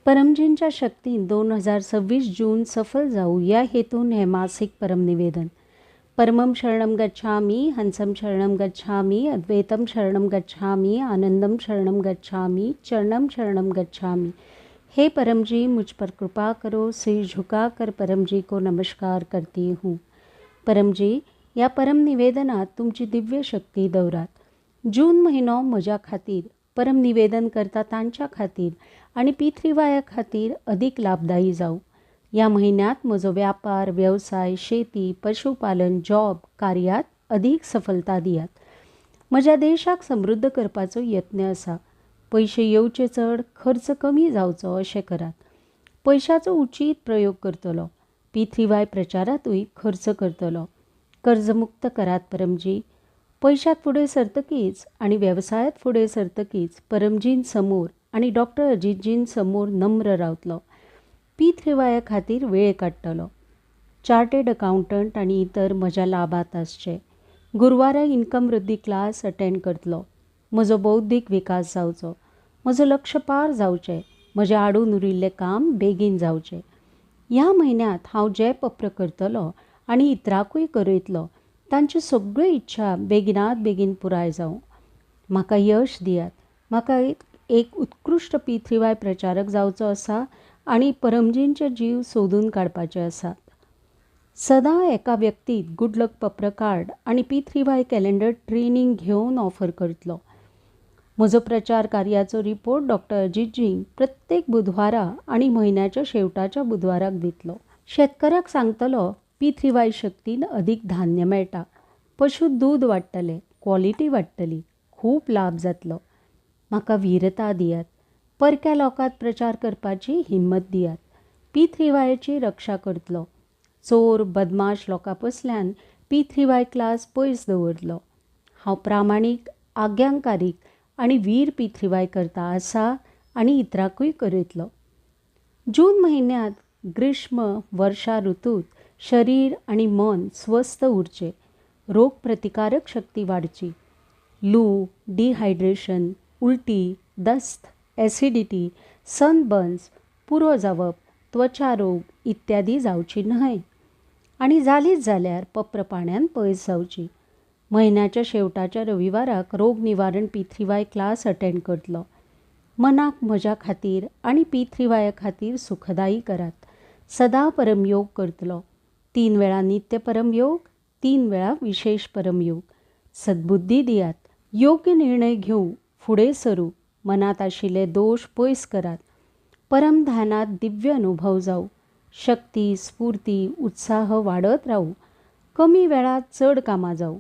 परमजींच्या शक्तीन 2026 जून सफल जाऊ या हेतून हे मासिक परमनिवेदन. परमं शरणं गच्छामि, हंसं शरणं गच्छामि, अद्वैतं शरणं गच्छामि, आनंदम शरणं गच्छामि, चरणं शरणं गच्छामि. हे परमजी, मुझ पर कृपा करो. सिर झुकाकर परमजी को नमस्कार करती हूँ. परमजी, या परमनिवेदनात तुमची दिव्य शक्ती दौरात. जून महिनो म्हज्या खातीर परमनिवेदन करता तांच्या खातीर आणि पितृवाया खातीर अधिक लाभदायी जाऊ. या महिन्यात म्हजो व्यापार, व्यवसाय, शेती, पशुपालन, जॉब कार्यात अधिक सफलता दियात. म्हज्या देशाक समृद्ध करपाचो यत्न आसा. पयशे येवचे चड, खर्च कमी जावचो अशें करात. पयशाचो उचीत प्रयोग करतलो. पितृवाय प्रचारातूय खर्च करतलो. कर्जमुक्त करात परमजी. पयशात फुडें सरतकीच आणि वेवसायात फुडें सरतकीच परमजीन समोर आणि डॉक्टर अजितजीन समोर नम्र रावतलो. पितृवाया खातीर वेळ काडटलो. चार्टेड अकावंटंट आणि इतर म्हज्या लाभात आसचे. गुरुवारा इन्कम वृद्धी क्लास अटेंड करतलो. म्हजो बौद्धीक विकास जावचो. म्हजो लक्ष पार जावचें. म्हजें आडून उरिल्लें काम बेगीन जावचें. ह्या म्हयन्यांत हांव जे पप्र करतलो आनी इतरांकूय करयतलो तांच्यो सगळ्यो इच्छा बेगिनात बेगीन पुराय जावं. म्हाका यश दियात. म्हाका एक उत्कृश्ट पितृवाय प्रचारक जावचो आसा आनी परमजींचे जीव सोदून काडपाचे आसात. सदां एका व्यक्तीक गुड लक पप्र कार्ड आनी पितृवाय कॅलेंडर ट्रेनिंग घेवन ऑफर करतलो. म्हजो प्रचार कार्याचो रिपोर्ट डॉक्टर अजितजींक प्रत्येक बुधवारा आनी म्हयन्याच्या शेवटाच्या बुधवाराक दितलो. शेतकऱ्याक सांगतलो पितृवाय शक्तीन अधिक धान्य मेळटा. पशु दूद वाडटलें, क्वॉलिटी वाडटली, खूब लाभ जातलो. म्हाका वीरता दियात. परक्या लोकांत प्रचार करपाची हिम्मत दियात. पितृवायाची रक्षा करतलो. चोर बदमाश लोकां पसल्यान पितृवाय क्लास पयस दवरतलो. हांव प्रामाणीक, आज्ञाकारीक आनी वीर पितृवाय करता आसा आनी इतरांकूय करयतलो. जून म्हयन्यांत ग्रीष्म वर्षा ऋतूंत शरीर आनी मन स्वस्थ उरचें. रोग प्रतिकारक शक्ती वाडची. लू, डिहायड्रेशन, उलटी, दस्त, एसिडिटी, सनबर्न्स, पुरो जावप, त्वचा रोग इत्यादी जावची न्हय. आनी जालीच जाल्यार पप्र पाण्यान पयस जावची. म्हयन्याच्या शेवटाच्या रविवाराक रोग निवारण पितृवाय क्लास अटेंड करतलो. मनाक म्हज्या खातीर आनी पितृवाया खातीर सुखदायी करात. सदां परमयोग करतलो. 3 वेळा नित्य परमयोग, 3 वेळा विशेष परमयोग. सद्बुद्धी दियात. योग्य निर्णय घेवं, फुडें सरू. मनात आशिल्ले दोष पयस करात. परमध्यानात दिव्य अनुभव जावं. शक्ती, स्फूर्ती, उत्साह वाडत रावू. कमी वेळात चड कामां जावं.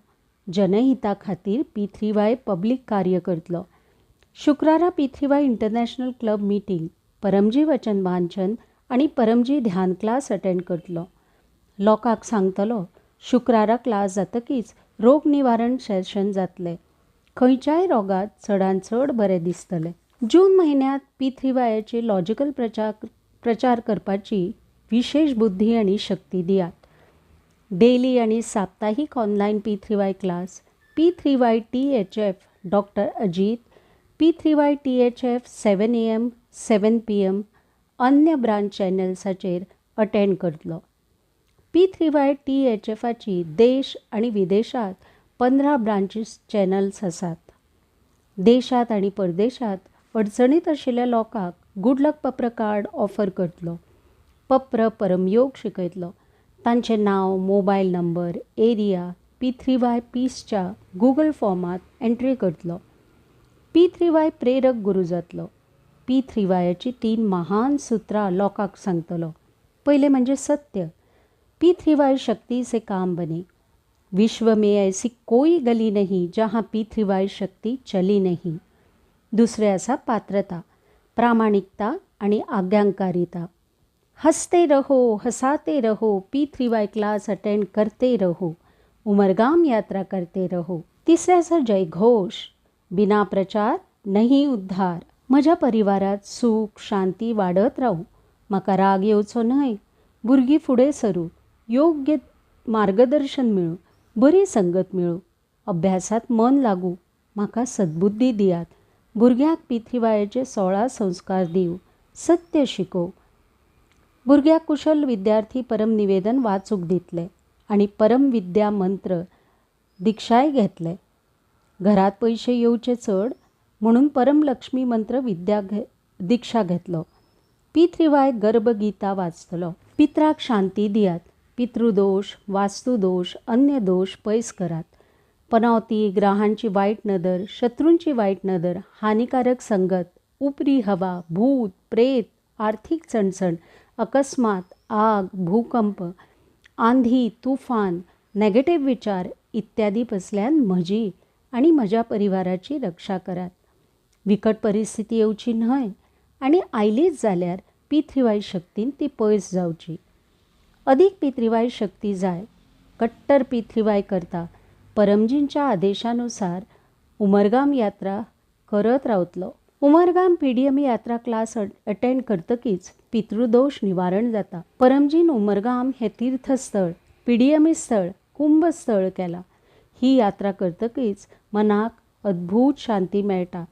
जनहिता खातीर पितृवाय पब्लीक कार्य करतलो. शुक्रारा पितृवाय इंटरनॅशनल क्लब मिटींग, परमजी वचन वांचन आनी परमजी ध्यान क्लास अटेंड करतलो. लोकांक सांगतलो शुक्रारा क्लास जातकीच रोग निवारण सेशन जातलें. खंयच्याय रोगात चडांत चड बरें दिसतलें. जून म्हयन्यांत पितृवायाची लॉजिकल प्रचार करपाची विशेष बुद्धी आनी शक्ती दियात. डेली आनी साप्ताहिक ऑनलायन पितृवाय class, P3Y THF doctor Ajit, P3Y THF 7 AM 7 PM अन्य ब्रांच चॅनल्साचेर अटेंड करतलो. P3Y THFची देश आनी विदेशात 15 ब्रांचीस चॅनल्स आसात. देशात आनी परदेशात अडचणीत आशिल्ल्या लोकांक गुड लक पप्र कार्ड ऑफर करतलो. पप्र परमयोग शिकयतलो. तांचें नांव, मोबायल नंबर, एरिया P3Y पीसच्या गुगल फॉर्मात एंट्री करतलो. P3Y प्रेरक गुरू जातलो. P3Yची 3 महान सुत्रां लोकांक सांगतलो. पयलें म्हणजे सत्य. P3Y शक्ति से काम बने. विश्व में ऐसी कोई गली नहीं जहाँ P3Y शक्ति चली नहीं. दुसरें आसा पात्रता, प्रामाणिकता आनी आज्ञाकारिता. हंसते रहो, हंसाते रहो, P3Y क्लास अटेंड करते रहो, उमरगाम यात्रा करते रहो. तिसरें आसा जयघोष, बिना प्रचार नहीं उद्धार. म्हज्या परिवारात सूख शांती वाडत रावू. म्हाका राग येवचो न्हय. भुरगीं फुडें सरू. योग्य मार्गदर्शन मेळूं. बरी संगत मेळूं. अभ्यासात मन लागू. म्हाका सद्बुद्धी दियात. भुरग्यांक P3Yचे 16 संस्कार दिवं. सत्य शिको. भुरग्याक कुशल विद्यार्थी परम निवेदन वाचूक दितले आणि परम विद्या मंत्र दीक्षाय घेतले. घरात पैसे येवचे चड म्हणून परम लक्ष्मी मंत्र दीक्षा घेतलो. पितृवाय गर्भगीता वाचतलो. पित्राक शांती दियात. पितृदोष, वास्तुदोष, अन्य दोष पयस करात. पनावती, ग्रहांची वाईट नदर, शत्रूंची वाईट नदर, हानिकारक संगत, उपरी हवा, भूत, प्रेत, आर्थिक चणचण, अकस्मात, आग, भूकंप, आंधी, तुफान, नेगेटिव्ह विचार इत्यादी पसल्यान म्हजी आणि म्हज्या परिवाराची रक्षा करात. विकट परिस्थिती येवची न्हय आणि आयलीच जाल्यार पितृवाय शक्तीन ती पयस जावची. अधिक पितृवाय शक्ती जाय. कट्टर पितृवाय करता परमजींच्या आदेशानुसार उमरगाम यात्रा करत रावतलो. उमरगाम PDM यात्रा क्लास अटेंड करतकीच पितृदोष निवारण जाता. परमजीन उमरगाम हे तीर्थस्थळ, PDM स्थळ, कुंभस्थळ केला. ही यात्रा करतकीच मनाक अद्भुत शांती मेळटा,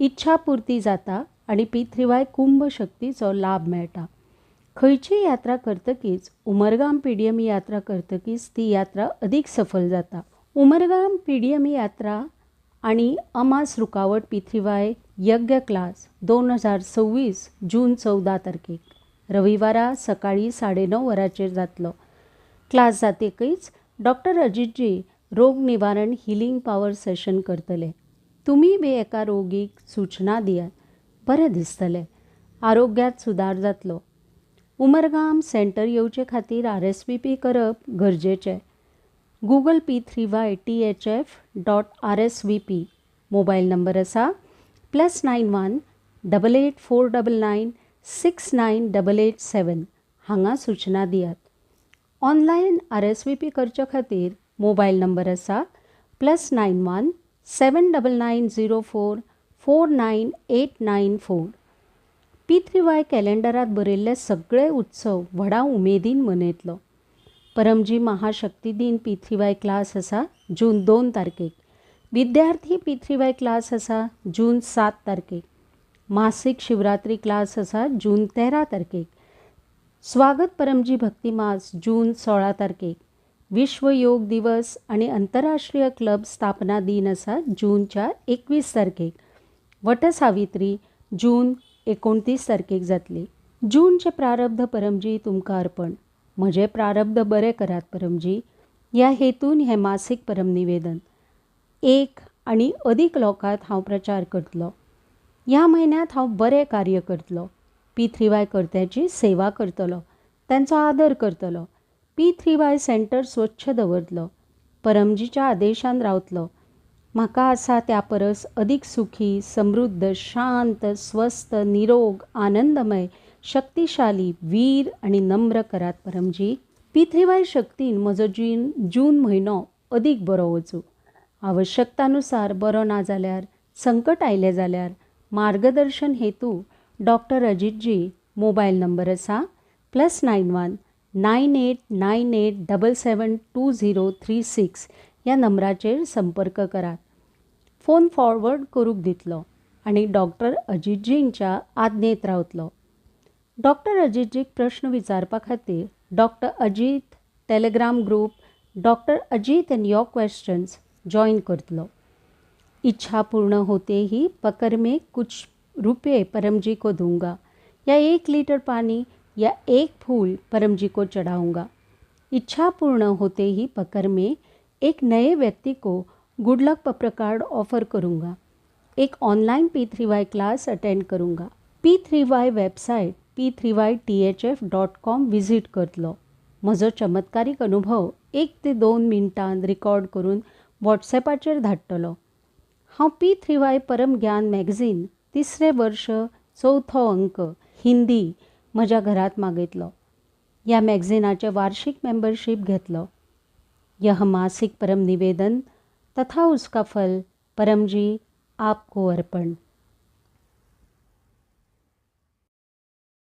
इच्छापुर्ती जाता आणि पितृवाय कुंभ शक्तीचो लाभ मेळटा. खंयची यात्रा करतकीच उमरगाम PDM यात्रा करतकीच ती यात्रा अधिक सफल जाता. उमरगाम PDM यात्रा आणि अमास रुकावट पितृवाय यज्ञ क्लास 2026 जून 14 तारखेक रविवारा सकाळी 9:30 वरांचेर जातलो. क्लास जातकच डॉक्टर अजितजी रोग निवारण हिलिंग पॉवर सेशन करतले. तुम्ही बी एका रोगीक सूचना दियात. बरें दिसतलें. आरोग्यात सुदार जातलो. उमरगाम सेंटर येवचे खातीर RSVP करप गरजेचें. Google P3Y THF.RSVP. Mobile number आसा +91 88 499 69887. हांगा सूचना दियात. ऑनलायन RSVP करचे खातीर मोबाईल नंबर आसा +91 79904 49894. पितृवाय कॅलेंडरात बरयल्ले सगळे उत्सव व्हडा उमेदीन मनयतलो. परमजी महाशक्ती दिन पितृवाय क्लास आसा जून 2 तारखेक. विद्यार्थी पितृवाय क्लास आसा जून 7 तारखेक. मासिक शिवरात्री क्लास आसा जून 13 तारखेक. स्वागत परमजी भक्तिमास जून 16 तारखेक. विश्व योग दिवस आणि आंतरराष्ट्रीय क्लब स्थापना दिन आसा जूनच्या 21 तारखेक. वटसावित्री जून 29 तारखेक जातली. जूनचे प्रारब्ध परमजी तुमकां अर्पण. म्हजे प्रारब्ध बरे करात परमजी. ह्या हेतून हे मासिक परम निवेदन एक आणि अधिक लोकांत हांव प्रचार करतलो. ह्या म्हयन्यांत हांव बरें कार्य करतलो. पितृवाय कर्त्याची सेवा करतलो, तांचो आदर करतलो. पितृवाय सेंटर स्वच्छ दवरतलो. परमजीच्या आदेशान रावतलो. म्हाका आसा त्या परस अधिक सुखी, समृद्ध, शांत, स्वस्थ, निरोग, आनंदमय, शक्तिशाली, वीर आणि नम्र करात परमजी. पितृवाय शक्तीन म्हजो जून म्हयनो अधिक बरो वचूं. आवश्यकतानुसार बरो ना जाल्यार, संकट आयलें जाल्यार मार्गदर्शन हेतू डॉक्टर अजितजी. मोबाईल नंबर आसा +91 9898772036. ह्या नंबराचेर संपर्क करात. फोन फॉरवर्ड करूंक दितलो आणि डॉक्टर अजितजींच्या आज्ञेत रावतलो. डॉक्टर अजितजीक प्रश्न विचारपा खातीर doctor Ajit Telegram group doctor Ajit end your questions join करतलो. इच्छा पूर्ण होते ही पकर में कुछ रुपये परमजी को दूंगा या 1 लीटर पानी या 1 फूल परमजी को चढ़ाऊंगा. इच्छा पूर्ण होते ही पकर में एक नए व्यक्ति को गुड लक पत्र कार्ड ऑफर करूंगा. एक ऑनलाइन P3Y क्लास अटेंड करूंगा. P3Y वेबसाइट p3ythf.com विजिट करतलो. म्हजो चमत्कारीक अनुभव 1 ते 2 मिनटांत रिकॉर्ड करून व्हॉट्सॅपाचेर धाडटलो. हांव P3Y परम ज्ञान मॅगझीन 3रे वर्ष 4थो अंक हिंदी म्हज्या घरात मागयतलो. ह्या मॅगझिनाचे वार्षिक मेंबरशीप घेतलो. यह मासिक परम निवेदन तथा उसका फल परमजी आपको अर्पण.